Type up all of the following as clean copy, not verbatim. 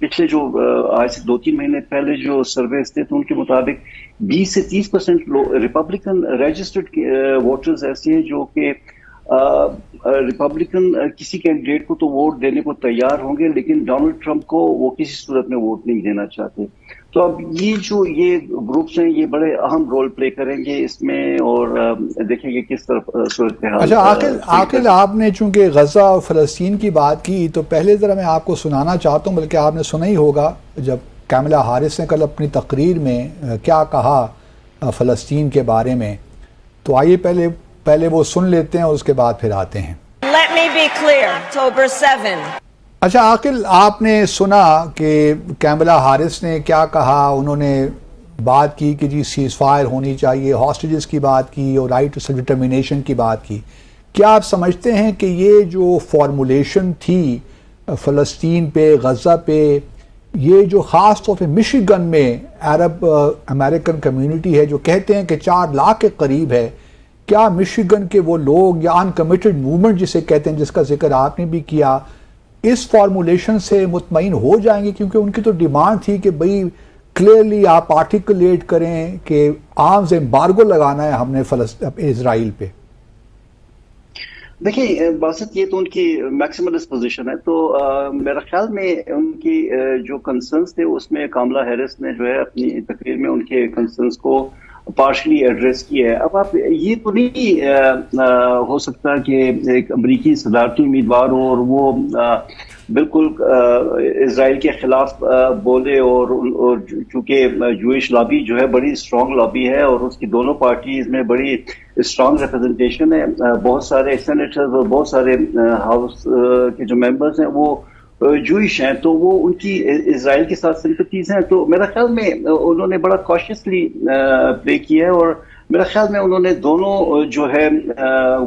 پچھلے جو آج سے 2-3 مہینے پہلے جو سرویز تھے تو ان کے مطابق 20 سے 30% ریپبلکن رجسٹرڈ ووٹرز ایسے ہیں جو کہ ریپبلکن کسی کینڈیڈیٹ کو تو ووٹ دینے کو تیار ہوں گے، لیکن ڈونلڈ ٹرمپ کو وہ کسی صورت میں ووٹ نہیں دینا چاہتے. تو اب یہ گروپس ہیں یہ بڑے اہم رول پلے کریں گے اس میں، اور دیکھیں گے کس طرف صورتحال. اچھا عاقل، آپ نے چونکہ غزہ اور فلسطین کی بات کی تو پہلے ذرا میں آپ کو سنانا چاہتا ہوں، بلکہ آپ نے سنا ہی ہوگا جب کیملا ہیرس نے کل اپنی تقریر میں کیا کہا فلسطین کے بارے میں، تو آئیے پہلے وہ سن لیتے ہیں اور اس کے بعد پھر آتے ہیں. Let me be clear, October 7. اچھا عاقل، آپ نے سنا کہ کیملا ہیرس نے کیا کہا. انہوں نے بات کی کہ جی سیز فائر ہونی چاہیے، ہاسٹیجز کی بات کی اور رائٹ ٹو سیلف ڈٹرمنیشن کی بات کی. کیا آپ سمجھتے ہیں کہ یہ جو فارمولیشن تھی فلسطین پہ، غزہ پہ، یہ جو خاص طور پہ مشیگن میں عرب امریکن کمیونٹی ہے جو کہتے ہیں کہ 4 لاکھ کے قریب ہے، کیا مشیگن کے وہ لوگ یا انکمیٹڈ موومنٹ جسے کہتے ہیں، جس کا ذکر آپ نے بھی کیا، اس فارمولیشن سے مطمئن ہو جائیں گے؟ کیونکہ ان کی تو ڈیمانڈ تھی کہ بھئی کلیئرلی آپ آرٹیکولیٹ کریں کہ آرمز ایمبارگو لگانا ہے ہم نے اسرائیل پہ. دیکھیں باسط، یہ تو ان کی میکسیملسٹ پوزیشن ہے، تو میرا خیال میں ان کی جو کنسرنس تھے اس میں کاملا ہیرس نے جو ہے اپنی تقریر میں ان کے کنسرنس کو پارشلی ایڈریس کیا ہے. اب آپ یہ تو نہیں ہو سکتا کہ ایک امریکی صدارتی امیدوار ہو اور وہ بالکل اسرائیل کے خلاف بولے، اور چونکہ جوئش لابی جو ہے بڑی اسٹرانگ لابی ہے اور اس کی دونوں پارٹیز میں بڑی اسٹرانگ ریپرزنٹیشن ہے، بہت سارے سینیٹرز اور بہت سارے ہاؤس کے جو ممبرز ہیں وہ جوئش ہیں، تو وہ ان کی اسرائیل کے ساتھ سمپتیز ہیں. تو میرا خیال میں انہوں نے بڑا کاشیسلی پلے کیا ہے، اور میرا خیال میں انہوں نے دونوں جو ہے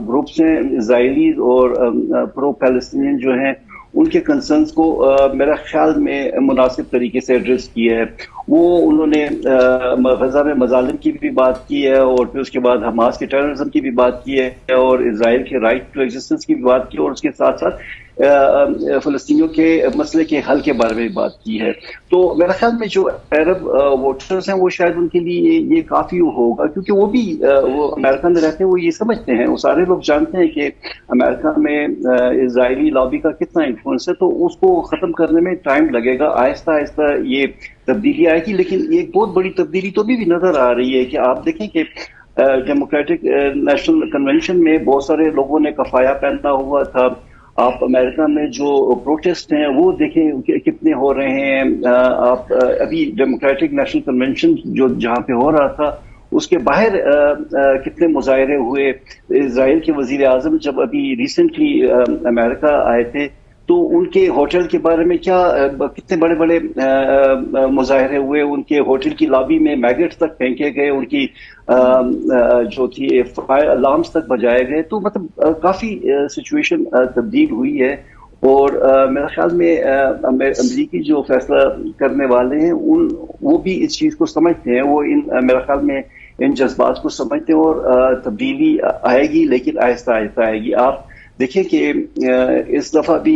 گروپس ہیں اسرائیلیز اور پرو پیلسٹینین جو ہیں ان کے کنسرنس کو میرا خیال میں مناسب طریقے سے ایڈریس کیا ہے. وہ انہوں نے غزہ میں مظالم کی بھی بات کی ہے، اور پھر اس کے بعد حماس کے ٹیررزم کی بھی بات کی ہے، اور اسرائیل کے رائٹ ٹو ایگزسٹنس کی بھی بات کی، اور اس کے ساتھ ساتھ فلسطینیوں کے مسئلے کے حل کے بارے میں بھی بات کی ہے. تو میرا خیال میں جو عرب ووٹرز ہیں وہ شاید ان کے لیے یہ کافی ہوگا، کیونکہ وہ بھی وہ امریکہ میں رہتے ہیں، وہ یہ سمجھتے ہیں، وہ سارے لوگ جانتے ہیں کہ امریکہ میں اسرائیلی لابی کا کتنا انفلوئنس ہے، تو اس کو ختم کرنے میں ٹائم لگے گا. آہستہ آہستہ یہ تبدیلی آئے گی، لیکن ایک بہت بڑی تبدیلی تو بھی نظر آ رہی ہے کہ آپ دیکھیں کہ ڈیموکریٹک نیشنل کنونشن میں بہت سارے لوگوں نے کفایا پہنا ہوا تھا. آپ امریکہ میں جو پروٹیسٹ ہیں وہ دیکھیں کتنے ہو رہے ہیں. آپ ابھی ڈیموکریٹک نیشنل کنونشن جو جہاں پہ ہو رہا تھا اس کے باہر کتنے مظاہرے ہوئے. اسرائیل کے وزیر اعظم جب ابھی ریسنٹلی امریکہ آئے تھے تو ان کے ہوٹل کے بارے میں کتنے بڑے بڑے مظاہرے ہوئے. ان کے ہوٹل کی لابی میں میگٹس تک پھینکے گئے، ان کی جو تھی فائر الارمز تک بجائے گئے. تو مطلب کافی سچویشن تبدیل ہوئی ہے، اور میرے خیال میں امریکی جو فیصلہ کرنے والے ہیں وہ بھی اس چیز کو سمجھتے ہیں، وہ میرے خیال میں ان جذبات کو سمجھتے ہیں، اور تبدیلی آئے گی لیکن آہستہ آہستہ آئے گی. آپ دیکھیں کہ اس دفعہ بھی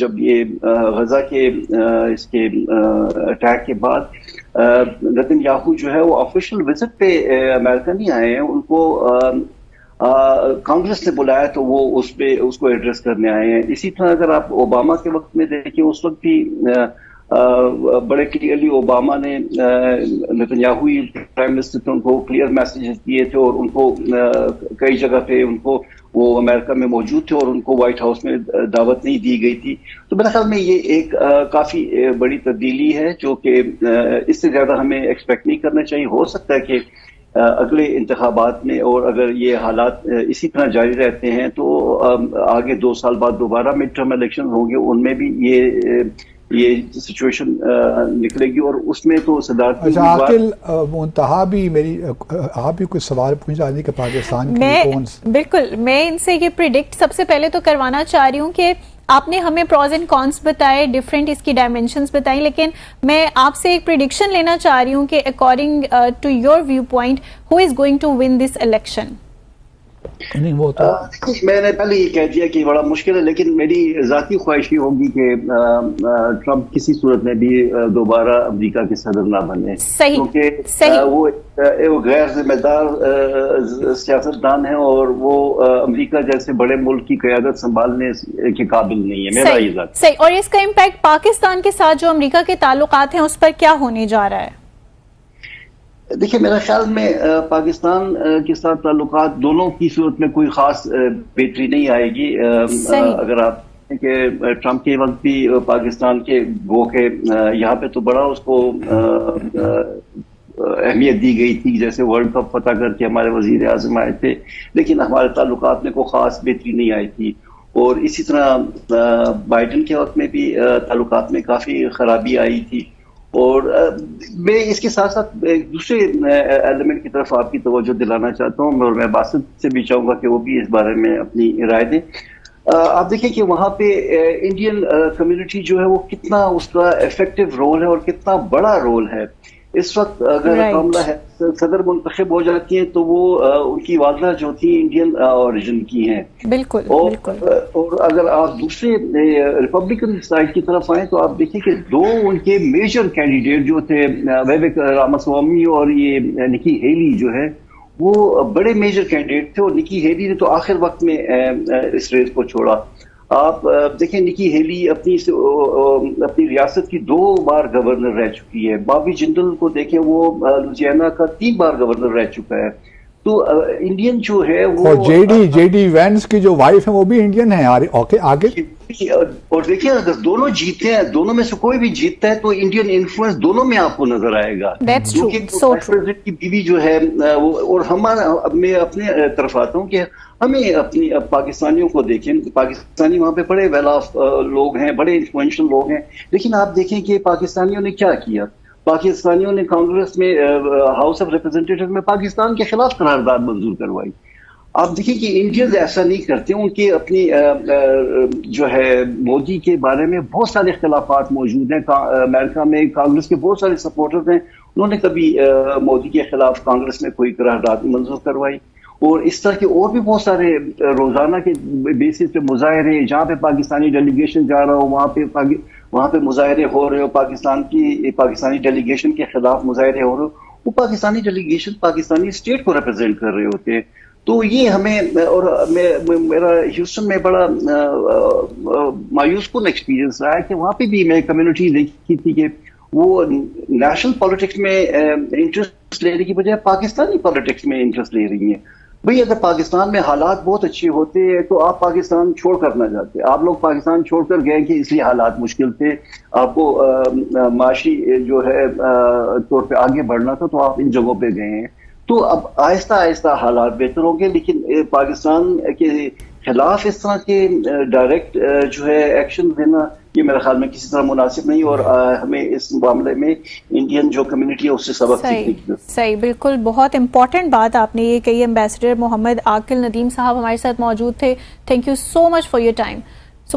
جب یہ غزہ کے اس کے اٹیک کے بعد نتن یاہو جو ہے وہ آفیشیل وزٹ پہ امریکہ نہیں آئے ہیں، ان کو کانگریس نے بلایا تو وہ اس کو ایڈریس کرنے آئے ہیں. اسی طرح اگر آپ اوباما کے وقت میں دیکھیں، اس وقت بھی بڑے کلیئرلی اوباما نے نتن یاہو پرائم منسٹر تھے، ان کو کلیئر میسیجز دیے تھے، اور ان کو کئی جگہ پہ ان کو وہ امریکہ میں موجود تھے اور ان کو وائٹ ہاؤس میں دعوت نہیں دی گئی تھی. تو میرے خیال میں یہ ایک کافی بڑی تبدیلی ہے جو کہ اس سے زیادہ ہمیں ایکسپیکٹ نہیں کرنا چاہیے. ہو سکتا ہے کہ اگلے انتخابات میں، اور اگر یہ حالات اسی طرح جاری رہتے ہیں تو آگے 2 سال بعد دوبارہ مڈ ٹرم الیکشن ہوں گے، ان میں بھی یہ سچویشن نکلے گی، اور اس میں تو صدارتی اچھا عاقل منتہا بھی میری آپ بھی کچھ سوال پوچھا کہ پاکستان کی بالکل میں ان سے یہ پریڈکٹ سب سے پہلے تو کروانا چاہ رہی ہوں کہ آپ نے ہمیں پروز اینڈ کونس بتائے، ڈفرینٹ اس کی ڈائمینشنز بتائیں، لیکن میں آپ سے ایک پریڈکشن لینا چاہ رہی ہوں کہ according to your view point who is going to win this election? نہیں وہ تو میں نے پہلے یہ کہہ دیا کہ بڑا مشکل ہے، لیکن میری ذاتی خواہش یہ ہوگی کہ ٹرمپ کسی صورت میں بھی دوبارہ امریکہ کے صدر نہ بنے، کیونکہ وہ غیر ذمہ دار سیاستدان ہیں اور وہ امریکہ جیسے بڑے ملک کی قیادت سنبھالنے کے قابل نہیں ہے، میرا یہ ذات صحیح۔ اور اس کا امپیکٹ پاکستان کے ساتھ جو امریکہ کے تعلقات ہیں اس پر کیا ہونے جا رہا ہے؟ دیکھیے میرا خیال میں پاکستان کے ساتھ تعلقات دونوں کی صورت میں کوئی خاص بہتری نہیں آئے گی۔ اگر آپ کہ ٹرمپ کے وقت بھی پاکستان کے گو کے یہاں پہ تو بڑا اس کو اہمیت دی گئی تھی، جیسے ورلڈ کپ فتح کر کے ہمارے وزیر اعظم آئے تھے، لیکن ہمارے تعلقات میں کوئی خاص بہتری نہیں آئی تھی۔ اور اسی طرح بائیڈن کے وقت میں بھی تعلقات میں کافی خرابی آئی تھی۔ اور میں اس کے ساتھ ساتھ ایک دوسرے ایلیمنٹ کی طرف آپ کی توجہ دلانا چاہتا ہوں، اور میں باسط سے بھی چاہوں گا کہ وہ بھی اس بارے میں اپنی رائے دیں۔ آپ دیکھیں کہ وہاں پہ انڈین کمیونٹی جو ہے وہ کتنا اس کا افیکٹو رول ہے اور کتنا بڑا رول ہے۔ اس وقت اگر کملا صدر منتخب ہو جاتی ہیں تو وہ ان کی والدہ جو تھی انڈین اوریجن کی ہیں، بالکل۔ اور اگر آپ دوسرے ریپبلکن سائڈ کی طرف آئیں تو آپ دیکھیں کہ دو ان کے میجر کینڈیڈیٹ جو تھے ویوک راماسوامی اور یہ نکی ہیلی جو ہے، وہ بڑے میجر کینڈیڈیٹ تھے، اور نکی ہیلی نے تو آخر وقت میں اس ریس کو چھوڑا۔ آپ دیکھیں نکی ہیلی اپنی ریاست کی 2 بار گورنر رہ چکی ہے، بابی جندل کو دیکھیں وہ لوزیانا کا 3 بار گورنر رہ چکا ہے۔ تو انڈین جو ہے وہ جے ڈی وینس کی جو وائف ہے وہ بھی انڈین ہے آگے۔ اور دیکھیں اگر دونوں جیتے ہیں، دونوں میں سے کوئی بھی جیتتا ہے تو انڈین انفلوئنس دونوں میں آپ کو نظر آئے گا، کیونکہ کی بیوی جو ہے وہ۔ اور میں اپنے طرف آتا ہوں کہ ہمیں اپنی پاکستانیوں کو دیکھیں، پاکستانی وہاں پہ بڑے ویل آف لوگ ہیں، بڑے انفلوئنشل لوگ ہیں، لیکن آپ دیکھیں کہ پاکستانیوں نے کیا کیا۔ پاکستانیوں نے کانگریس میں ہاؤس آف ریپرزینٹیٹو میں پاکستان کے خلاف قرارداد منظور کروائی۔ آپ دیکھیں کہ انڈینز ایسا نہیں کرتے، ان کے اپنی جو ہے مودی کے بارے میں بہت سارے اختلافات موجود ہیں۔ امریکہ میں کانگریس کے بہت سارے سپورٹرز ہیں، انہوں نے کبھی مودی کے خلاف کانگریس میں کوئی قرارداد منظور کروائی۔ اور اس طرح کے اور بھی بہت سارے روزانہ کے بیسس پہ مظاہرے، جہاں پہ پاکستانی ڈیلیگیشن جا رہا ہو وہاں پہ مظاہرے ہو رہے ہو، پاکستانی ڈیلیگیشن کے خلاف مظاہرے ہو رہے ہو، وہ پاکستانی ڈیلیگیشن پاکستانی اسٹیٹ کو ریپرزینٹ کر رہے ہوتے ہیں۔ تو یہ ہمیں، اور میرا ہیوسٹن میں بڑا مایوس کن ایکسپیرینس رہا ہے کہ وہاں پہ بھی میں کمیونٹی دیکھی تھی کہ وہ نیشنل پالیٹکس میں انٹرسٹ لینے کی بجائے پاکستانی پالیٹکس میں انٹرسٹ لے رہی ہیں۔ بھئی اگر پاکستان میں حالات بہت اچھے ہوتے ہیں تو آپ پاکستان چھوڑ کر نہ جاتے، آپ لوگ پاکستان چھوڑ کر گئے کہ اس لیے حالات مشکل تھے، آپ کو معاشی جو ہے طور پہ آگے بڑھنا تھا تو آپ ان جگہوں پہ گئے ہیں۔ تو اب آہستہ آہستہ حالات بہتر ہوں گے، لیکن پاکستان کے خلاف اس طرح کے ڈائریکٹ جو ہے ایکشن لینا یہ میرے خیال میں کسی طرح مناسب نہیں، اور ہمیں اس معاملے میں انڈین جو کمیونٹی ہے اس سے سبق سیکھنے کی ضرورت ہے۔ صحیح، بالکل بہت امپورٹنٹ بات آپ نے یہ کہی۔ ایمبیسڈر محمد عاقل ندیم صاحب ہمارے ساتھ موجود تھے، thank you so much for your time.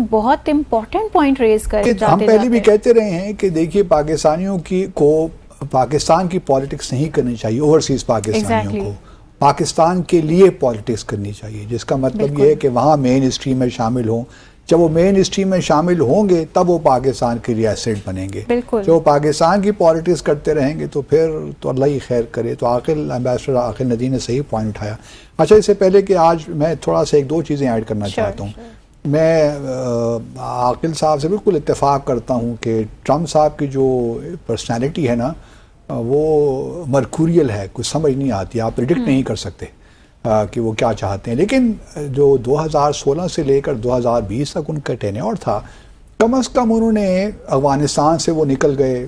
بہت امپورٹنٹ پوائنٹ ریز کر ہم پہلے بھی کہتے رہے ہیں کہ دیکھیے پاکستانیوں کو پاکستان کی پالیٹکس نہیں کرنی چاہیے، اوورسیز پاکستانیوں کو پاکستان کے لیے پالیٹکس کرنی چاہیے، جس کا مطلب یہ ہے کہ وہاں مین اسٹریم میں شامل ہوں۔ جب وہ مین اسٹریم میں شامل ہوں گے تب وہ پاکستان کے لیے ایسیٹ بنیں گے۔ جو وہ پاکستان کی پالیٹکس کرتے رہیں گے تو پھر تو اللہ ہی خیر کرے۔ تو ایمبیسڈر عاقل ندیم نے صحیح پوائنٹ اٹھایا۔ اچھا، اس سے پہلے کہ آج میں تھوڑا سا 1-2 چیزیں ایڈ کرنا چاہتا ہوں۔ میں عاقل صاحب سے بالکل اتفاق کرتا ہوں کہ ٹرمپ صاحب کی جو پرسنالٹی ہے نا وہ مرکوریل ہے، کچھ سمجھ نہیں آتی، آپ پریڈکٹ نہیں کر سکتے کہ وہ کیا چاہتے ہیں۔ لیکن جو 2016 سے لے کر 2020 تک ان کا ٹینیور تھا، کم از کم انہوں نے افغانستان سے وہ نکل گئے،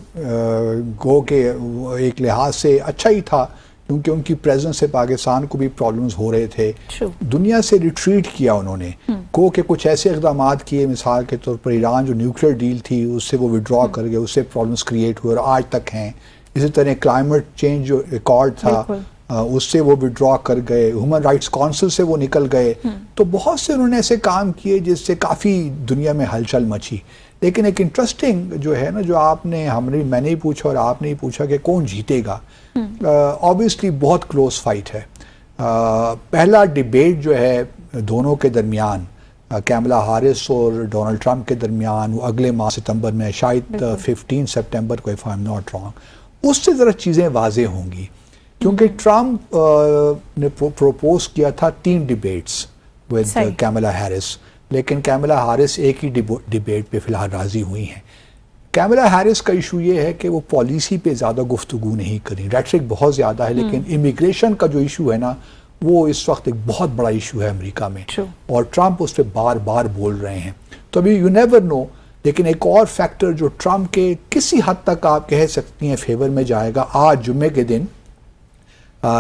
گو کہ ایک لحاظ سے اچھا ہی تھا کیونکہ ان کی پریزنس سے پاکستان کو بھی پرابلمز ہو رہے تھے۔ دنیا سے ریٹریٹ کیا انہوں نے، گو کہ کچھ ایسے اقدامات کیے، مثال کے طور پر ایران جو نیوکلیئر ڈیل تھی اس سے وہ وڈرا کر گئے، اس سے پرابلمز کریٹ ہوئے اور آج تک ہیں۔ اسی طرح کلائمیٹ چینج جو ریکارڈ تھا اس سے وہ وڈرا کر گئے، ہیومن رائٹس کونسل سے وہ نکل گئے۔ تو بہت سے انہوں نے ایسے کام کیے جس سے کافی دنیا میں ہلچل مچی۔ لیکن ایک انٹرسٹنگ جو ہے نا، جو میں نے ہی پوچھا اور آپ نے ہی پوچھا کہ کون جیتے گا، آبویسلی بہت کلوز فائٹ ہے۔ پہلا ڈیبیٹ جو ہے دونوں کے درمیان کیملا ہارس اور ڈونلڈ ٹرمپ کے درمیان وہ اگلے ماہ ستمبر میں شاید 15 سپٹمبر کو if I'm not wrong، اس سے ذرا چیزیں واضح ہوں گی، کیونکہ ٹرمپ نے پروپوز کیا تھا 3 ڈیبیٹس ود کیملا ہیرس، لیکن کیملا ہارس ایک ہی ڈیبیٹ پہ فی الحال راضی ہوئی ہیں۔ کیملا ہیرس کا ایشو یہ ہے کہ وہ پالیسی پہ زیادہ گفتگو نہیں کریں، ریٹرک بہت زیادہ ہے، لیکن امیگریشن کا جو ایشو ہے نا وہ اس وقت ایک بہت بڑا ایشو ہے امریکہ میں، اور ٹرمپ اس پہ بار بار بول رہے ہیں، تو ابھی یو نیور نو۔ لیکن ایک اور فیکٹر جو ٹرمپ کے کسی حد تک آپ کہہ سکتی ہیں فیور میں جائے گا، آج جمعے کے دن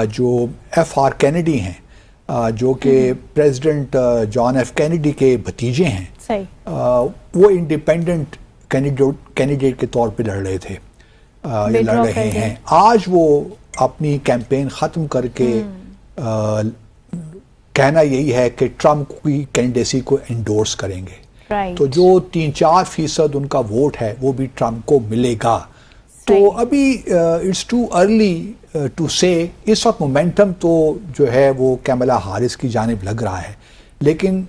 جو ایف آر کینیڈی ہیں جو کہ پریزیڈنٹ جان ایف کینیڈی کے بھتیجے ہیں، وہ انڈیپینڈنٹ کینڈیڈیٹ کے طور پہ لڑ رہے تھے، لڑ رہے ہیں، آج وہ اپنی کیمپین ختم کر کے کہنا یہی ہے کہ ٹرمپ کی کینڈیڈیسی کو انڈورس کریں گے، تو جو 3-4% ان کا ووٹ ہے وہ بھی ٹرمپ کو ملے گا۔ تو ابھی اٹس ٹو ارلی ٹو سے، اس وقت مومنٹم تو جو ہے وہ کیملا ہارس کی جانب لگ رہا ہے، لیکن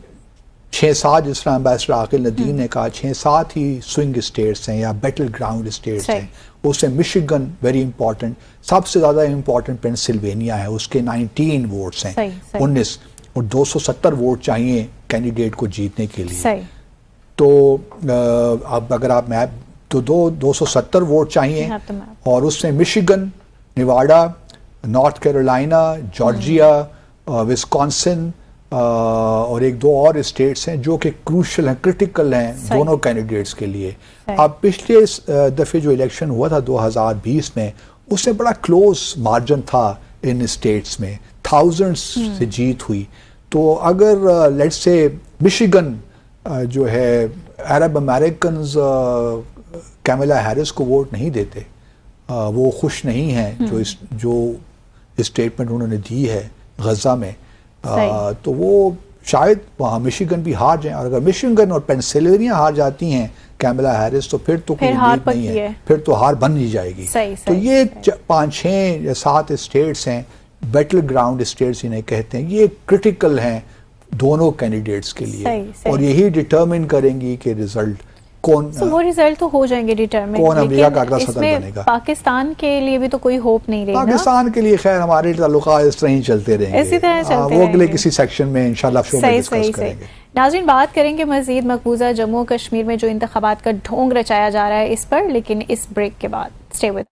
6-7 جس طرح امبیسڈر عاقل ندیم نے کہا 6-7 ہی سوئنگ اسٹیٹس ہیں یا بیٹل گراؤنڈ اسٹیٹس ہیں، اس سے مشیگن ویری امپورٹنٹ، سب سے زیادہ امپورٹنٹ پینسلوینیا ہے، اس کے 19 ووٹس ہیں، 19 اور 270 ووٹ چاہیے کینڈیڈیٹ کو جیتنے کے لیے، تو اب اگر آپ میپ تو 270 ووٹ چاہیے، اور اس میں Michigan, Nevada, north Carolina, Georgia, Wisconsin اور 1-2 اور اسٹیٹس ہیں جو کہ کروشل ہیں، کرٹیکل ہیں دونوں کینڈیڈیٹس کے لیے۔ اب پچھلے دفعے جو الیکشن ہوا تھا 2020 میں، اس میں بڑا کلوز مارجن تھا ان اسٹیٹس میں، تھاؤزنڈس سے جیت ہوئی، تو اگر لیٹس سے مشیگن جو ہے عرب امریکنز کیملا ہیرس کو ووٹ نہیں دیتے، وہ خوش نہیں ہیں جو اسٹیٹمنٹ انہوں نے دی ہے غزہ میں، تو وہ شاید وہاں مشیگن بھی ہار جائیں، اور اگر مشیگن اور پینسلوینیا ہار جاتی ہیں کیملا ہیرس تو پھر تو کوئی امید نہیں ہے، پھر تو ہار بن ہی جائے گی۔ تو یہ 5-6 یا 7 اسٹیٹس ہیں، بیٹل گراؤنڈ اسٹیٹس انہیں کہتے ہیں، یہ کرٹیکل ہیں دونوں کینڈیڈیٹس کے لیے، اور یہی ڈٹرمن کریں گی کہ ریزلٹ کون، وہ ریزلٹ تو ہو جائیں گے ڈٹرمن، کون امریکہ کا اگلا صدر بنے گا۔ پاکستان کے لیے بھی تو کوئی ہوپ نہیں رہی نا؟ پاکستان کے لیے خیر ہمارے تعلقات اس طرح ہی چلتے رہیں گے، اسی طرح چلتے رہیں گے، وہ اگلے کسی سیکشن میں انشاءاللہ شو میں ڈسکس کریں گے۔ ناظرین بات کریں گے مزید مقبوضہ جموں و کشمیر میں جو انتخابات کا ڈھونگ رچایا جا رہا ہے اس پر، لیکن اس بریک کے بعد stay with.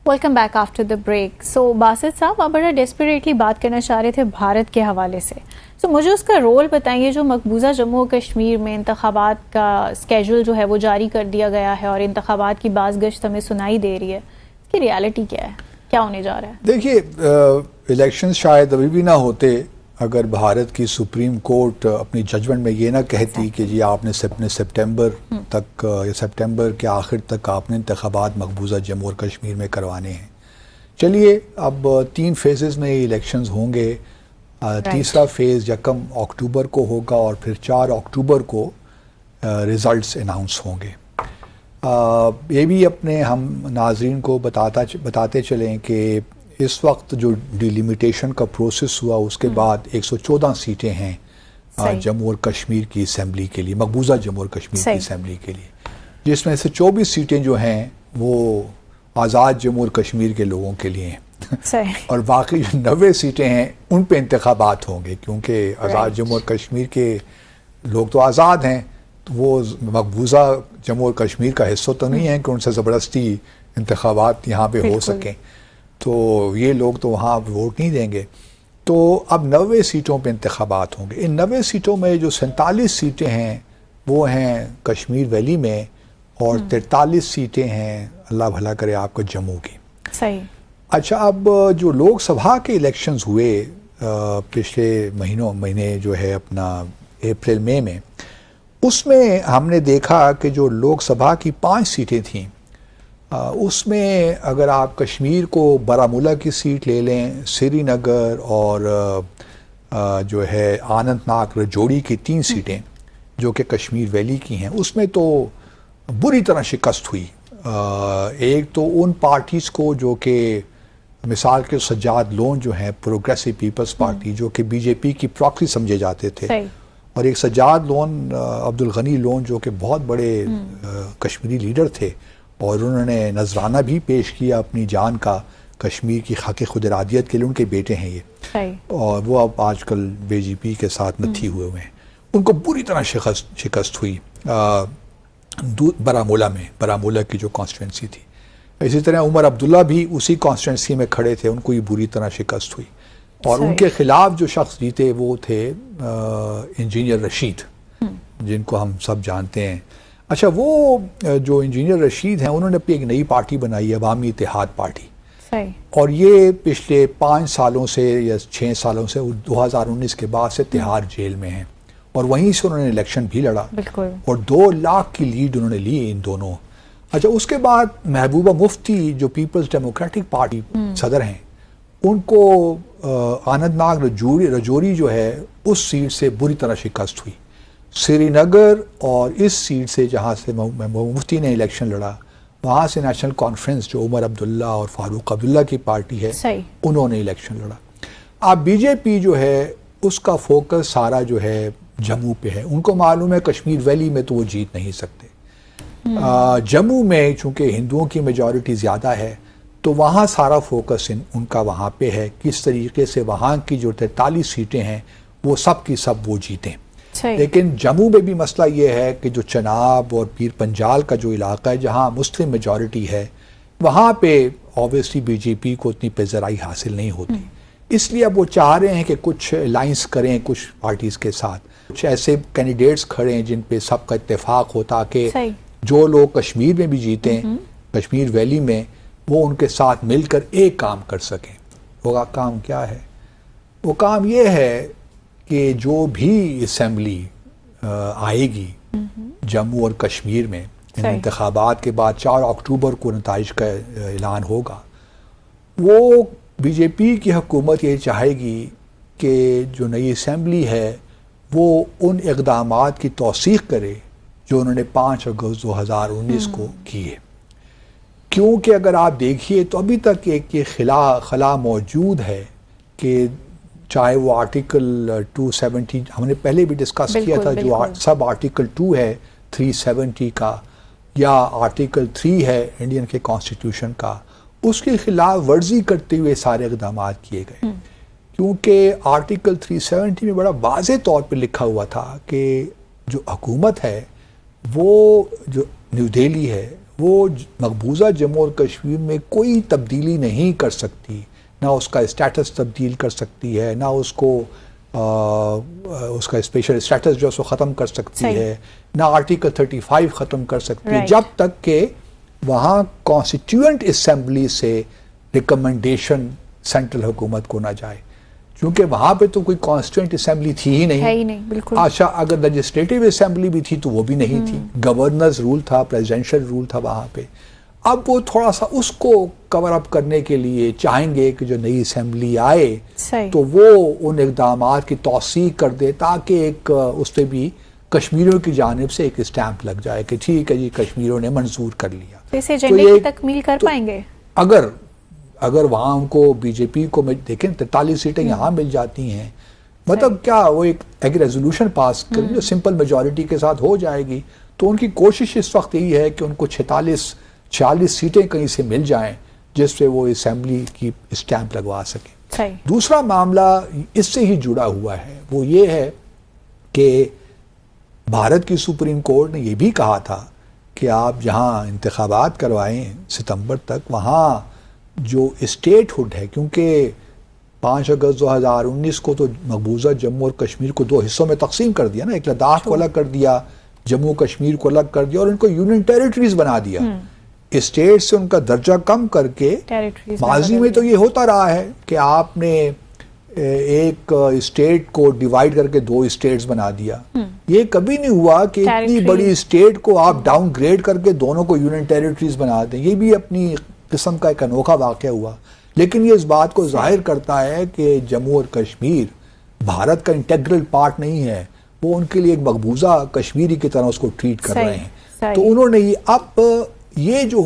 Welcome back after the break. So Basit صاحب، آپ بڑا ڈیسپریٹلی بات کرنا چاہ رہے تھے بھارت کے حوالے سے، سو مجھے اس کا رول بتائیے جو مقبوضہ جموں و کشمیر میں انتخابات کا اسکیجول جو ہے وہ جاری کر دیا گیا ہے اور انتخابات کی باز گشت ہمیں سنائی دے رہی ہے، اس کی ریالٹی کیا ہے، کیا ہونے جا رہا ہے؟ دیکھیے الیکشن شاید ابھی بھی نہ ہوتے اگر بھارت کی سپریم کورٹ اپنی ججمنٹ میں یہ نہ کہتی کہ جی آپ نے سپٹمبر تک یا سپٹمبر کے آخر تک آپ نے انتخابات مقبوضہ جموں اور کشمیر میں کروانے ہیں۔ چلیے اب 3 فیزز میں الیکشنز ہوں گے، تیسرا فیز 1 اکتوبر کو ہوگا اور پھر 4 اکتوبر کو ریزلٹس اناؤنس ہوں گے۔ یہ بھی اپنے ہم ناظرین کو بتاتے چلیں کہ اس وقت جو ڈیلیمیٹیشن کا پروسیس ہوا اس کے بعد 114 سیٹیں ہیں جموں اور کشمیر کی اسمبلی کے لیے، مقبوضہ جموں اور کشمیر کی اسمبلی کے لیے، جس میں سے 24 سیٹیں جو ہیں وہ آزاد جموں اور کشمیر کے لوگوں کے لیے ہیں، اور باقی جو 90 سیٹیں ہیں ان پہ انتخابات ہوں گے، کیونکہ آزاد جموں اور کشمیر کے لوگ تو آزاد ہیں، تو وہ مقبوضہ جموں اور کشمیر کا حصہ تو نہیں ہے کہ ان سے زبردستی انتخابات یہاں پہ ہو سکیں، تو یہ لوگ تو وہاں ووٹ نہیں دیں گے۔ تو اب 90 سیٹوں پہ انتخابات ہوں گے۔ ان 90 سیٹوں میں جو 47 سیٹیں ہیں وہ ہیں کشمیر ویلی میں، اور 43 سیٹیں ہیں اللہ بھلا کرے آپ کو جموں کی۔ صحیح۔ اچھا، اب جو لوک سبھا کے الیکشنز ہوئے پچھلے مہینے جو ہے اپنا اپریل مئی میں، اس میں ہم نے دیکھا کہ جو لوک سبھا کی 5 سیٹیں تھیں، اس میں اگر آپ کشمیر کو بارہمولہ کی سیٹ لے لیں، سری نگر اور جو ہے آننت ناگ رجوری کی 3 سیٹیں جو کہ کشمیر ویلی کی ہیں، اس میں تو بری طرح شکست ہوئی. ایک تو ان پارٹیز کو جو کہ مثال کے سجاد لون جو ہیں پروگریسو پیپلز پارٹی جو کہ بی جے پی کی پراکسی سمجھے جاتے تھے، اور ایک سجاد لون عبد الغنی لون جو کہ بہت بڑے کشمیری لیڈر تھے، اور انہوں نے نذرانہ بھی پیش کیا اپنی جان کا کشمیر کی خاک خود ارادیت کے لیے. ان کے بیٹے ہیں یہ، اور وہ اب آج کل بی جے پی کے ساتھ نتھی ہوئے ہیں. ان کو بری طرح شکست ہوئی بارہمولہ کی جو کانسٹیٹوینسی تھی. اسی طرح عمر عبداللہ بھی اسی کانسٹیٹوینسی میں کھڑے تھے، ان کو یہ بری طرح شکست ہوئی. اور ان کے خلاف جو شخص جیتے وہ تھے انجینئر رشید، جن کو ہم سب جانتے ہیں. اچھا، وہ جو انجینئر رشید ہیں انہوں نے اپنی ایک نئی پارٹی بنائی ہے، عوامی اتحاد پارٹی، اور یہ پچھلے 5 سالوں سے یا 6 سالوں سے 2019 کے بعد سے تہاڑ جیل میں ہیں، اور وہیں سے انہوں نے الیکشن بھی لڑا اور 2 لاکھ کی لیڈ انہوں نے لی ان دونوں. اچھا، اس کے بعد محبوبہ مفتی جو پیپلز ڈیموکریٹک پارٹی صدر ہیں، ان کو آننت ناگ رجوری جو ہے اس سیٹ سے بری طرح شکست ہوئی. سری نگر اور اس سیٹ سے جہاں سے مفتی نے الیکشن لڑا، وہاں سے نیشنل کانفرنس جو عمر عبداللہ اور فاروق عبداللہ کی پارٹی ہے، انہوں نے الیکشن لڑا. اب بی جے پی جو ہے اس کا فوکس سارا جو ہے جموں پہ ہے. ان کو معلوم ہے کشمیر ویلی میں تو وہ جیت نہیں سکتے. جموں میں چونکہ ہندوؤں کی میجورٹی زیادہ ہے تو وہاں سارا فوکس ان کا وہاں پہ ہے، کس طریقے سے وہاں کی جو 43 سیٹیں ہیں وہ سب کی سب وہ جیتیں. لیکن جموں میں بھی مسئلہ یہ ہے کہ جو چناب اور پیر پنجال کا جو علاقہ ہے جہاں مسلم میجورٹی ہے، وہاں پہ آبویسلی بی جے پی کو اتنی پذیرائی حاصل نہیں ہوتی. اس لیے اب وہ چاہ رہے ہیں کہ کچھ الائنس کریں کچھ پارٹیز کے ساتھ، کچھ ایسے کینڈیڈیٹس کھڑے ہیں جن پہ سب کا اتفاق ہوتا کہ جو لوگ کشمیر میں بھی جیتیں، کشمیر ویلی میں، وہ ان کے ساتھ مل کر ایک کام کر سکیں. وہ کام کیا ہے؟ وہ کام یہ ہے کہ جو بھی اسمبلی آئے گی جموں اور کشمیر میں ان انتخابات کے بعد 4 اکتوبر کو نتائج کا اعلان ہوگا، وہ بی جے پی کی حکومت یہ چاہے گی کہ جو نئی اسمبلی ہے وہ ان اقدامات کی توثیق کرے جو انہوں نے 5 اگست 2019 کو کیے. کیونکہ اگر آپ دیکھیے تو ابھی تک ایک یہ خلا موجود ہے کہ چاہے وہ آرٹیکل 270 ہم نے پہلے بھی ڈسکس کیا تھا، جو سب آرٹیکل 2 ہے 370 کا، یا آرٹیکل 3 ہے انڈین کے کانسٹیٹیوشن کا، اس کی خلاف ورزی کرتے ہوئے سارے اقدامات کیے گئے. کیونکہ آرٹیکل 370 میں بڑا واضح طور پہ لکھا ہوا تھا کہ جو حکومت ہے وہ جو نیو دہلی ہے وہ مقبوضہ جموں اور کشمیر میں کوئی تبدیلی نہیں کر سکتی، نہ اس کا اسٹیٹس تبدیل کر سکتی ہے، نہ اس کو اس کا اسپیشل اسٹیٹس جو ہے اس کو ختم کر سکتی ہے، نہ آرٹیکل 35 ختم کر سکتی ہے، جب تک کہ وہاں کانسٹیٹیوئنٹ اسمبلی سے ریکمنڈیشن سینٹرل حکومت کو نہ جائے. کیونکہ وہاں پہ تو کوئی کانسٹیٹیوئنٹ اسمبلی تھی ہی نہیں. اچھا، اگر لیجسلیٹو اسمبلی بھی تھی تو وہ بھی نہیں تھی، گورنرز رول تھا، پریزیڈنشل رول تھا وہاں پہ. اب وہ تھوڑا سا اس کو کور اپ کرنے کے لیے چاہیں گے کہ جو نئی اسمبلی آئے تو وہ ان اقدامات کی توثیق کر دے تاکہ ایک اس پہ بھی کشمیریوں کی جانب سے ایک اسٹیمپ لگ جائے کہ ٹھیک ہے جی کشمیریوں نے منظور کر لیا. اس ایجنڈے کی تکمیل کر پائیں گے اگر وہاں ان کو بی جے پی کو دیکھیں 43 سیٹیں یہاں مل جاتی ہیں، مطلب کیا وہ ایک ریزولوشن پاس کریں جو سمپل میجورٹی کے ساتھ ہو جائے گی. تو ان کی کوشش اس وقت یہی ہے کہ ان کو 46 سیٹیں کہیں سے مل جائیں جس پہ وہ اسمبلی کی اسٹیمپ لگوا سکیں. دوسرا معاملہ اس سے ہی جڑا ہوا ہے، وہ یہ ہے کہ بھارت کی سپریم کورٹ نے یہ بھی کہا تھا کہ آپ جہاں انتخابات کروائیں ستمبر تک، وہاں جو اسٹیٹ ہوڈ ہے، کیونکہ 5 اگست 2019 کو تو مقبوضہ جموں اور کشمیر کو 2 حصوں میں تقسیم کر دیا نا، ایک لداخ کو الگ کر دیا، جموں کشمیر کو الگ کر دیا اور ان کو یونین ٹیریٹریز بنا دیا. اسٹیٹ سے ان کا درجہ کم کر کے، ماضی میں تو یہ ہوتا رہا ہے کہ آپ نے ایک اسٹیٹ کو ڈیوائیڈ کر کے 2 اسٹیٹس بنا دیا. یہ کبھی نہیں ہوا کہ اتنی بڑی اسٹیٹ کو آپ ڈاؤن گریڈ کر کے دونوں کو یونین ٹیریٹریز بنا دیں. یہ بھی اپنی قسم کا ایک انوکھا واقعہ ہوا. لیکن یہ اس بات کو ظاہر کرتا ہے کہ جموں اور کشمیر بھارت کا انٹیگرل پارٹ نہیں ہے. وہ ان کے لیے ایک مقبوضہ کشمیری کی طرح اس کو ٹریٹ کر رہے ہیں. تو انہوں نے اب یہ جو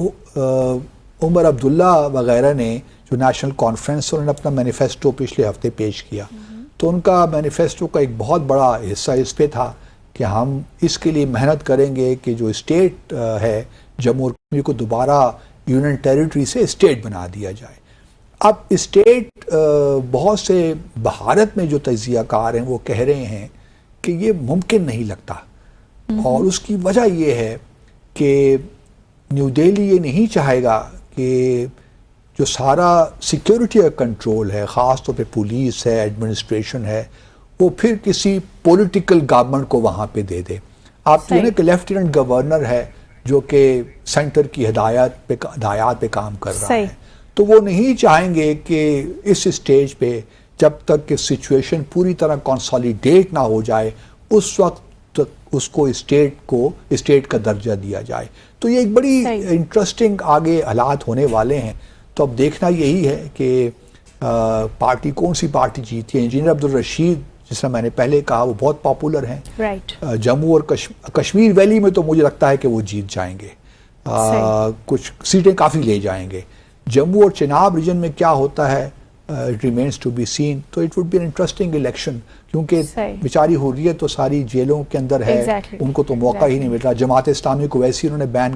عمر عبداللہ وغیرہ نے جو نیشنل کانفرنس انہوں نے اپنا مینیفیسٹو پچھلے ہفتے پیش کیا, تو ان کا مینیفیسٹو کا ایک بہت بڑا حصہ اس پہ تھا کہ ہم اس کے لیے محنت کریں گے کہ جو اسٹیٹ ہے جموں اور کشمیر کو دوبارہ یونین ٹیریٹری سے اسٹیٹ بنا دیا جائے. اب اسٹیٹ بہت سے بھارت میں جو تجزیہ کار ہیں وہ کہہ رہے ہیں کہ یہ ممکن نہیں لگتا, اور اس کی وجہ یہ ہے کہ نیو دہلی یہ نہیں چاہے گا کہ جو سارا سیکیورٹی کا کنٹرول ہے, خاص طور پہ پولیس ہے, ایڈمنسٹریشن ہے, وہ پھر کسی پولیٹیکل گورنمنٹ کو وہاں پہ دے دے. آپ یہ نا کہ لیفٹیننٹ گورنر ہے جو کہ سینٹر کی ہدایات پہ کام کر رہا ہے, تو وہ نہیں چاہیں گے کہ اس اسٹیج پہ جب تک کہ سچویشن پوری طرح کنسالیڈیٹ نہ ہو جائے اس وقت تک اس کو اسٹیٹ کا درجہ دیا جائے. تو یہ ایک بڑی انٹرسٹنگ آگے حالات ہونے والے ہیں. تو اب دیکھنا یہی ہے کہ پارٹی کون سی پارٹی جیتی ہے. انجینئر عبدالرشید جس طرح میں نے پہلے کہا وہ بہت پاپولر ہیں. جموں اور کشمیر ویلی میں تو مجھے لگتا ہے کہ وہ جیت جائیں گے, کچھ سیٹیں کافی لے جائیں گے. جموں اور چناب ریجن میں کیا ہوتا ہے it remains to be seen. تو it would be an interesting election, کیونکہ بیچاری حریت تو ساری جیلوں کے اندر ہے, ان کو تو موقع ہی نہیں مل رہا. جماعت اسلامی کو ویسے ہی انہوں نے بین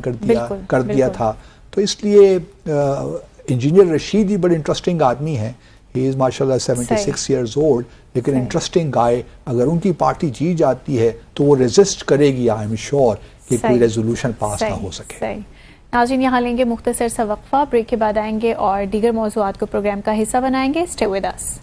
کر دیا تھا. تو اس لیے انجینئر رشید ہی بڑے انٹرسٹنگ آدمی ہیں. ہی از ماشاء اللہ 76 years old, لیکن انٹرسٹنگ گائے. اگر ان کی پارٹی جیت جاتی ہے تو وہ ریزسٹ کرے گی, آئی ایم شیور کہ کوئی ریزولوشن پاس نہ ہو سکے. ناظرین یہاں لیں گے مختصر سا وقفہ, بریک کے بعد آئیں گے اور دیگر موضوعات کو پروگرام کا حصہ بنائیں گے. Stay with us.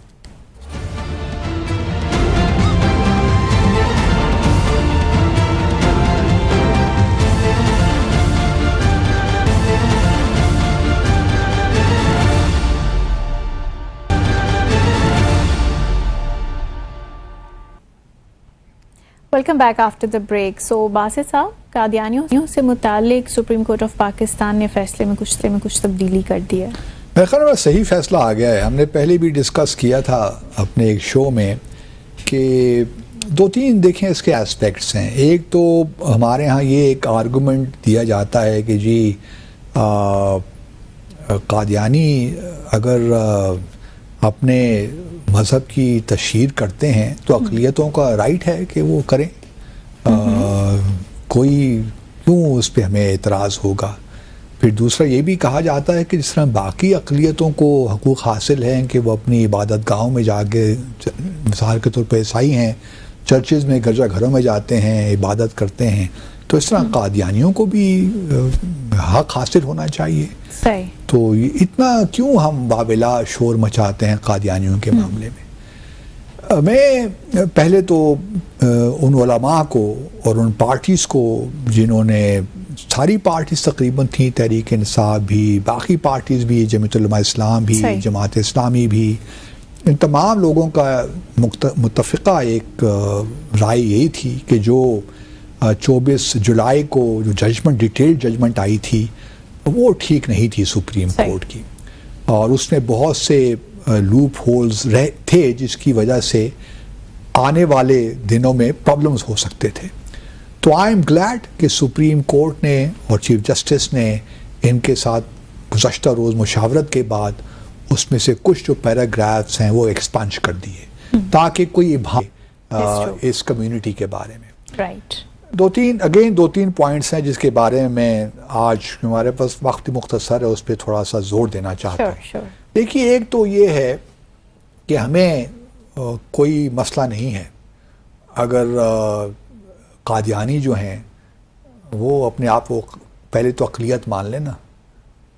Welcome back after the break. So Basit صاحب, قادیانیوں سے متعلق سپریم کورٹ آف پاکستان نے فیصلے میں کچھ تبدیلی کر دی ہے. میرے خیال میں صحیح فیصلہ آ گیا ہے. ہم نے پہلے بھی ڈسکس کیا تھا اپنے ایک شو میں کہ 2-3 دیکھیں اس کے اسپیکٹس ہیں. ایک تو ہمارے ہاں یہ ایک آرگومنٹ دیا جاتا ہے کہ جی قادیانی اگر اپنے مذہب کی تشہیر کرتے ہیں تو اقلیتوں کا رائٹ ہے کہ وہ کریں, کوئی کیوں اس پہ ہمیں اعتراض ہوگا. پھر دوسرا یہ بھی کہا جاتا ہے کہ جس طرح باقی اقلیتوں کو حقوق حاصل ہیں کہ وہ اپنی عبادت گاہوں میں جا کے, مثال کے طور پہ عیسائی ہیں چرچز میں گرجا گھروں میں جاتے ہیں عبادت کرتے ہیں, تو اس طرح قادیانیوں کو بھی حق حاصل ہونا چاہیے. تو اتنا کیوں ہم بابلا شور مچاتے ہیں قادیانیوں کے معاملے میں. میں پہلے تو ان علماء کو اور ان پارٹیز کو جنہوں نے, ساری پارٹیز تقریباً تھیں, تحریک انصاف بھی, باقی پارٹیز بھی, جمعیت علماء اسلام بھی, جماعت اسلامی بھی, ان تمام لوگوں کا متفقہ ایک رائے یہی تھی کہ جو 24 جولائی کو جو ججمنٹ, ڈیٹیلڈ ججمنٹ آئی تھی وہ ٹھیک نہیں تھی سپریم کورٹ کی, اور اس نے بہت سے لوپ ہولز تھے جس کی وجہ سے آنے والے دنوں میں پرابلمز ہو سکتے تھے. تو آئی ایم گلیڈ کہ سپریم کورٹ نے اور چیف جسٹس نے ان کے ساتھ گزشتہ روز مشاورت کے بعد اس میں سے کچھ جو پیراگرافس ہیں وہ ایکسپانش کر دیے تاکہ کوئی ابہام اس کمیونٹی کے بارے میں. 2-3 پوائنٹس ہیں جس کے بارے میں آج ہمارے پاس وقت مختصر ہے اس پہ تھوڑا سا زور دینا چاہتا ہوں. دیکھیے, ایک تو یہ ہے کہ ہمیں کوئی مسئلہ نہیں ہے اگر قادیانی جو ہیں وہ اپنے آپ کو پہلے تو اقلیت مان لینا.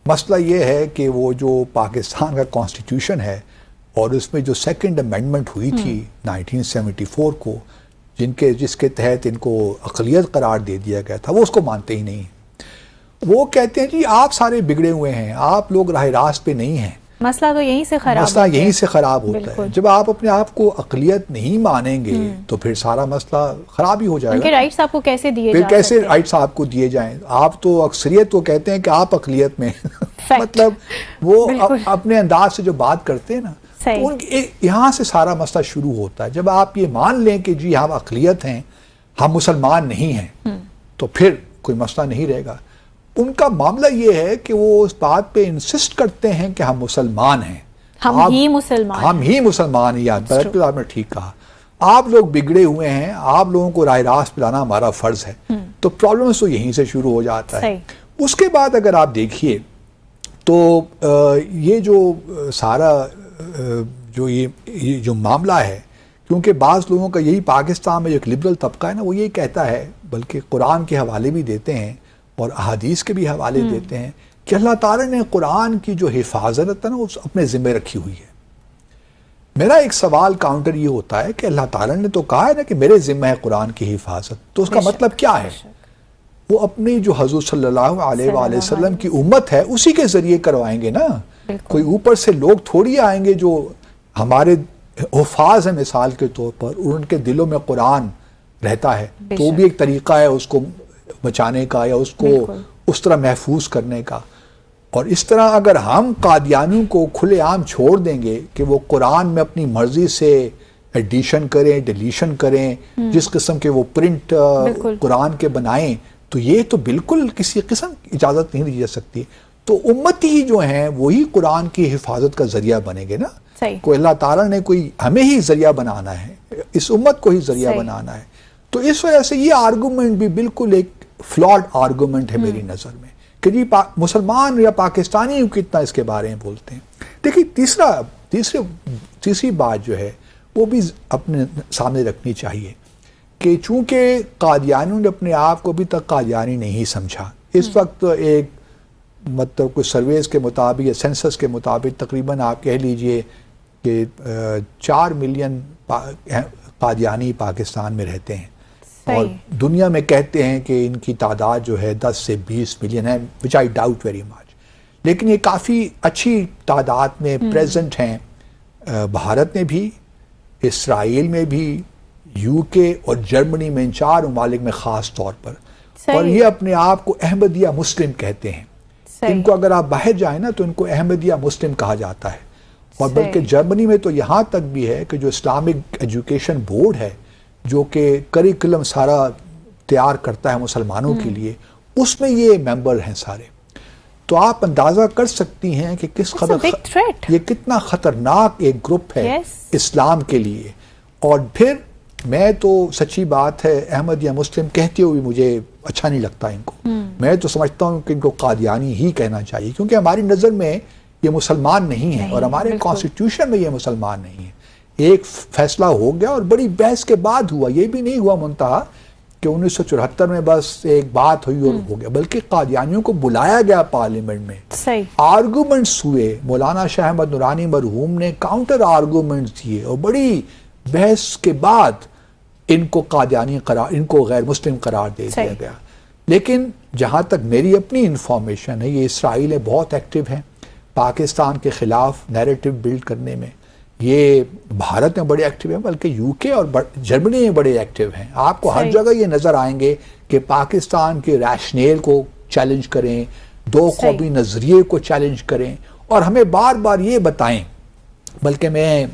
مسئلہ یہ ہے کہ وہ جو پاکستان کا کانسٹیٹیوشن ہے اور اس میں جو 2nd امینڈمنٹ ہوئی تھی 1974 کو, جس کے تحت ان کو اقلیت قرار دے دیا گیا تھا, وہ اس کو مانتے ہی نہیں. وہ کہتے ہیں جی آپ سارے بگڑے ہوئے ہیں, آپ لوگ راہ راست پہ نہیں ہیں, مسئلہ تو یہیں سے خراب مسئلہ یہیں سے خراب ہوتا ہے. جب آپ اپنے آپ کو اقلیت نہیں مانیں گے تو پھر سارا مسئلہ خراب ہی ہو جائے گا. ان کے رائٹس آپ کو کیسے دیے پھر کیسے رائٹس آپ کو دیے جائیں؟ آپ تو اکثریت کو کہتے ہیں کہ آپ اقلیت میں مطلب وہ اپنے انداز سے جو بات کرتے ہیں نا، تو یہاں سے سارا مسئلہ شروع ہوتا ہے. جب آپ یہ مان لیں کہ جی ہم اقلیت ہیں، ہم مسلمان نہیں ہیں، تو پھر کوئی مسئلہ نہیں رہے گا. ان کا معاملہ یہ ہے کہ وہ اس بات پہ انسسٹ کرتے ہیں کہ ہم مسلمان ہیں، ہم ہی مسلمان ہیں. آپ نے ٹھیک کہا، آپ لوگ بگڑے ہوئے ہیں، آپ لوگوں کو راہ راست پلانا ہمارا فرض ہے. تو پرابلمس تو یہیں سے شروع ہو جاتا ہے. اس کے بعد اگر آپ دیکھیے تو یہ جو سارا یہ جو معاملہ ہے، کیونکہ بعض لوگوں کا یہی پاکستان میں جو ایک لبرل طبقہ ہے نا، وہ یہی کہتا ہے، بلکہ قرآن کے حوالے بھی دیتے ہیں اور احادیث کے بھی حوالے دیتے ہیں کہ اللہ تعالیٰ نے قرآن کی جو حفاظت ہے نا، وہ اپنے ذمہ رکھی ہوئی ہے. میرا ایک سوال کاؤنٹر یہ ہوتا ہے کہ اللہ تعالیٰ نے تو کہا ہے نا کہ میرے ذمہ ہے قرآن کی حفاظت، تو اس کا مطلب کیا ہے؟ وہ اپنی جو حضور صلی اللہ علیہ وآلہ وسلم کی امت ہے اسی کے ذریعے کروائیں گے نا. کوئی اوپر سے لوگ تھوڑی آئیں گے جو ہمارے حفاظ ہیں مثال کے طور پر، اور ان کے دلوں میں قرآن رہتا ہے، تو بھی ایک طریقہ ہے اس کو بچانے کا یا اس کو اس طرح محفوظ کرنے کا. اور اس طرح اگر ہم قادیانیوں کو کھلے عام چھوڑ دیں گے کہ وہ قرآن میں اپنی مرضی سے ایڈیشن کریں، ڈیلیشن کریں، جس قسم کے وہ پرنٹ قرآن کے بنائیں، تو یہ تو بالکل کسی قسم اجازت نہیں دی جا سکتی. تو امتی جو ہیں وہی قرآن کی حفاظت کا ذریعہ بنیں گے نا. کوئی اللہ تعالیٰ نے کوئی ہمیں ہی ذریعہ بنانا ہے، اس امت کو ہی ذریعہ بنانا ہے. تو اس وجہ سے یہ آرگومنٹ بھی بالکل ایک فلاڈ آرگومنٹ ہے میری نظر میں کہ جی مسلمان یا پاکستانی کتنا اس کے بارے میں بولتے ہیں. دیکھیے تیسری بات جو ہے وہ بھی اپنے سامنے رکھنی چاہیے کہ چونکہ قادیانیوں نے اپنے آپ کو ابھی تک قادیانی نہیں سمجھا. اس وقت ایک مطلب کچھ سرویز کے مطابق یا سینسس کے مطابق تقریباً آپ کہہ لیجئے کہ 4 ملین قادیانی پاکستان میں رہتے ہیں، اور دنیا میں کہتے ہیں کہ ان کی تعداد جو ہے 10 سے 20 ملین ہے، which I doubt very much. لیکن یہ کافی اچھی تعداد میں پریزنٹ ہیں بھارت میں بھی، اسرائیل میں بھی، UK اور جرمنی میں، ان 4 ممالک میں خاص طور پر. اور یہ اپنے آپ کو احمدیہ مسلم کہتے ہیں. ان کو اگر آپ باہر جائیں نا تو ان کو احمدیہ مسلم کہا جاتا ہے. اور بلکہ جرمنی میں تو یہاں تک بھی ہے کہ جو اسلامک ایجوکیشن بورڈ ہے جو کہ کریکولم سارا تیار کرتا ہے مسلمانوں کے لیے، اس میں یہ ممبر ہیں سارے. تو آپ اندازہ کر سکتی ہیں کہ کس قدر یہ کتنا خطرناک ایک گروپ ہے اسلام کے لیے. اور پھر میں تو سچی بات ہے احمدیہ مسلم کہتے ہوئے مجھے اچھا نہیں لگتا ان کو. میں تو سمجھتا ہوں کہ ان کو قادیانی ہی کہنا چاہیے، کیونکہ ہماری نظر میں یہ مسلمان نہیں ہیں اور ہمارے کانسٹیٹیوشن میں یہ مسلمان نہیں ہیں. ایک فیصلہ ہو گیا اور بڑی بحث کے بعد ہوا، یہ بھی نہیں ہوا منتہا کہ 1974 میں بس ایک بات ہوئی اور ہو گیا، بلکہ قادیانیوں کو بلایا گیا پارلیمنٹ میں، آرگومنٹس ہوئے. مولانا شاہ احمد نورانی مرحوم نے کاؤنٹر آرگومنٹس دیے اور بڑی بحث کے بعد ان کو قادیانی ان کو غیر مسلم قرار دے دیا گیا. لیکن جہاں تک میری اپنی انفارمیشن ہے، یہ اسرائیل میں بہت ایکٹیو ہیں پاکستان کے خلاف نیریٹو بلڈ کرنے میں. یہ بھارت میں بڑے ایکٹیو ہیں، بلکہ UK اور جرمنی میں بڑے ایکٹیو ہیں. آپ کو ہر جگہ یہ نظر آئیں گے کہ پاکستان کے ریشنیل کو چیلنج کریں، دو قومی نظریے کو چیلنج کریں، اور ہمیں بار بار یہ بتائیں. بلکہ میں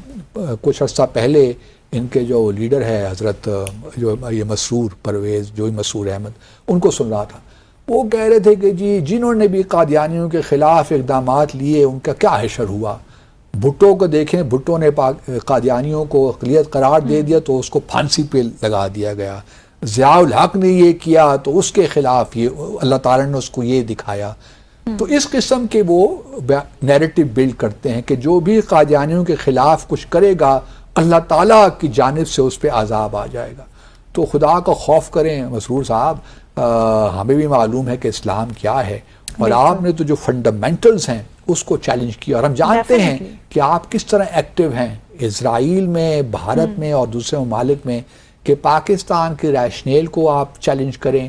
کچھ عرصہ پہلے ان کے جو لیڈر ہے حضرت جو یہ مسرور پرویز، جو مسرور احمد، ان کو سن رہا تھا. وہ کہہ رہے تھے کہ جی جنہوں نے بھی قادیانیوں کے خلاف اقدامات لیے ان کا کیا حشر ہوا. بھٹو کو دیکھیں، بھٹو نے قادیانیوں کو اقلیت قرار دے دیا تو اس کو پھانسی پہ لگا دیا گیا. ضیاء الحق نے یہ کیا تو اس کے خلاف یہ اللہ تعالیٰ نے اس کو یہ دکھایا. تو اس قسم کے وہ نیریٹو بلڈ کرتے ہیں کہ جو بھی قادیانیوں کے خلاف کچھ کرے گا اللہ تعالیٰ کی جانب سے اس پہ عذاب آ جائے گا. تو خدا کا خوف کریں مسرور صاحب. ہمیں بھی معلوم ہے کہ اسلام کیا ہے، اور آپ نے تو جو فنڈامنٹلز ہیں اس کو چیلنج کیا، اور ہم جانتے ہیں کہ آپ کس طرح ایکٹیو ہیں اسرائیل میں، بھارت میں اور دوسرے ممالک میں، کہ پاکستان کے ریشنیل کو آپ چیلنج کریں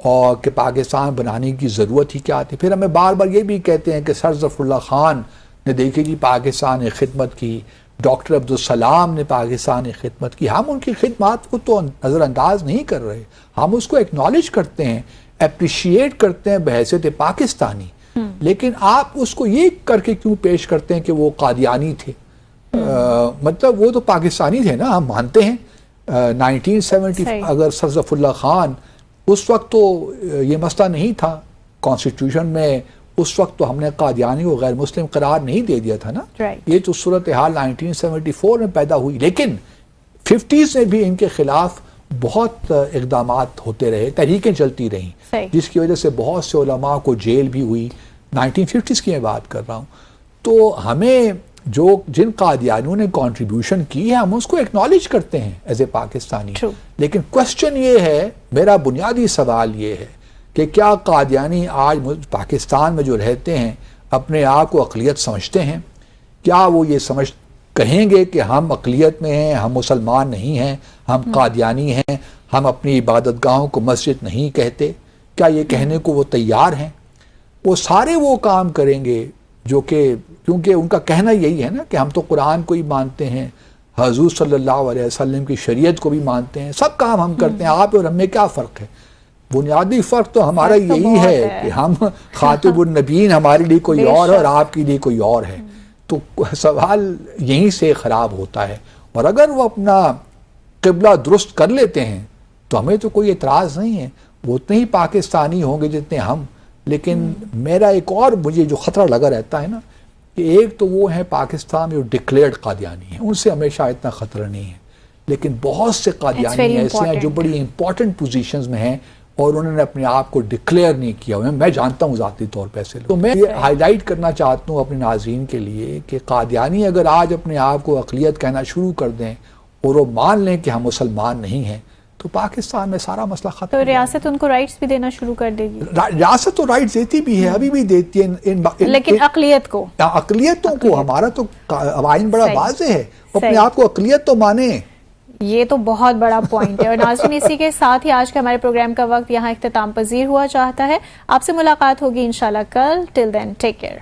اور کہ پاکستان بنانے کی ضرورت ہی کیا تھی. پھر ہمیں بار بار یہ بھی کہتے ہیں کہ سر ظفر اللہ خان نے دیکھی جی پاکستان نے خدمت کی، ڈاکٹر عبدالسلام نے پاکستان نے خدمت کی. ہم ان کی خدمات کو تو نظر انداز نہیں کر رہے، ہم اس کو ایکنالج کرتے ہیں، اپریشیٹ کرتے ہیں بحیثیت پاکستانی. لیکن آپ اس کو یہ کر کے کیوں پیش کرتے ہیں کہ وہ قادیانی تھے؟ مطلب وہ تو پاکستانی تھے نا، ہم مانتے ہیں. 1970 اگر سر ظفر اللہ خان، اس وقت تو یہ مسئلہ نہیں تھا کانسٹیٹیوشن میں، اس وقت تو ہم نے قادیانی کو غیر مسلم قرار نہیں دے دیا تھا نا. یہ تو صورتحال 1974 میں پیدا ہوئی، لیکن 50s میں بھی ان کے خلاف بہت اقدامات ہوتے رہے، تحریکیں چلتی رہیں، جس کی وجہ سے بہت سے علماء کو جیل بھی ہوئی. 1950s کی میں بات کر رہا ہوں. تو ہمیں جن قادیانیوں نے کنٹریبیوشن کی ہے ہم اس کو ایکنالج کرتے ہیں ایز اے پاکستانی. لیکن کوشچن یہ ہے، میرا بنیادی سوال یہ ہے کہ کیا قادیانی آج پاکستان میں جو رہتے ہیں اپنے آپ کو اقلیت سمجھتے ہیں؟ کیا وہ یہ کہیں گے کہ ہم اقلیت میں ہیں، ہم مسلمان نہیں ہیں، ہم قادیانی ہیں، ہم اپنی عبادت گاہوں کو مسجد نہیں کہتے؟ کیا یہ کہنے کو وہ تیار ہیں؟ وہ سارے وہ کام کریں گے جو کہ کیونکہ ان کا کہنا یہی ہے نا کہ ہم تو قرآن کو ہی مانتے ہیں، حضور صلی اللہ علیہ وسلم کی شریعت کو بھی مانتے ہیں، سب کام ہم کرتے ہیں، آپ اور ہم میں کیا فرق ہے؟ بنیادی فرق تو ہمارا یہی ہے کہ ہم خاطب النبیین ہمارے لیے کوئی اور ہے اور آپ کے لیے کوئی اور ہے. تو سوال یہیں سے خراب ہوتا ہے. اور اگر وہ اپنا قبلہ درست کر لیتے ہیں تو ہمیں تو کوئی اعتراض نہیں ہے، وہ اتنے ہی پاکستانی ہوں گے جتنے ہم. لیکن میرا ایک اور مجھے جو خطرہ لگا رہتا ہے نا کہ ایک تو وہ ہیں پاکستان میں جو ڈکلیئرڈ قادیانی ہیں، ان سے ہمیشہ اتنا خطرہ نہیں ہے، لیکن بہت سے قادیانی ایسے ہیں جو بڑی امپورٹنٹ پوزیشنز میں ہیں اور انہوں نے اپنے آپ کو ڈکلیئر نہیں کیا. میں جانتا ہوں ذاتی طور پہ ایسے لوگ. تو میں یہ ہائی لائٹ کرنا چاہتا ہوں اپنے ناظرین کے لیے کہ قادیانی اگر آج اپنے آپ کو اقلیت کہنا شروع کر دیں اور وہ مان لیں کہ ہم مسلمان نہیں ہیں تو پاکستان میں سارا مسئلہ ختم. تو ریاست ان کو رائٹس بھی دینا شروع کر دے گی؟ ریاست تو رائٹس دیتی بھی ہے، ابھی بھی دیتی ہے، لیکن اقلیتوں کو ہمارا تو آئین بڑا واضح ہے، اپنے آپ کو اقلیت تو مانے. یہ تو بہت بڑا پوائنٹ ہے. اور ناظرین اسی کے ساتھ ہی آج کے ہمارے پروگرام کا وقت یہاں اختتام پذیر ہوا چاہتا ہے. آپ سے ملاقات ہوگی انشاءاللہ کل. ٹل دین ٹیک کیئر.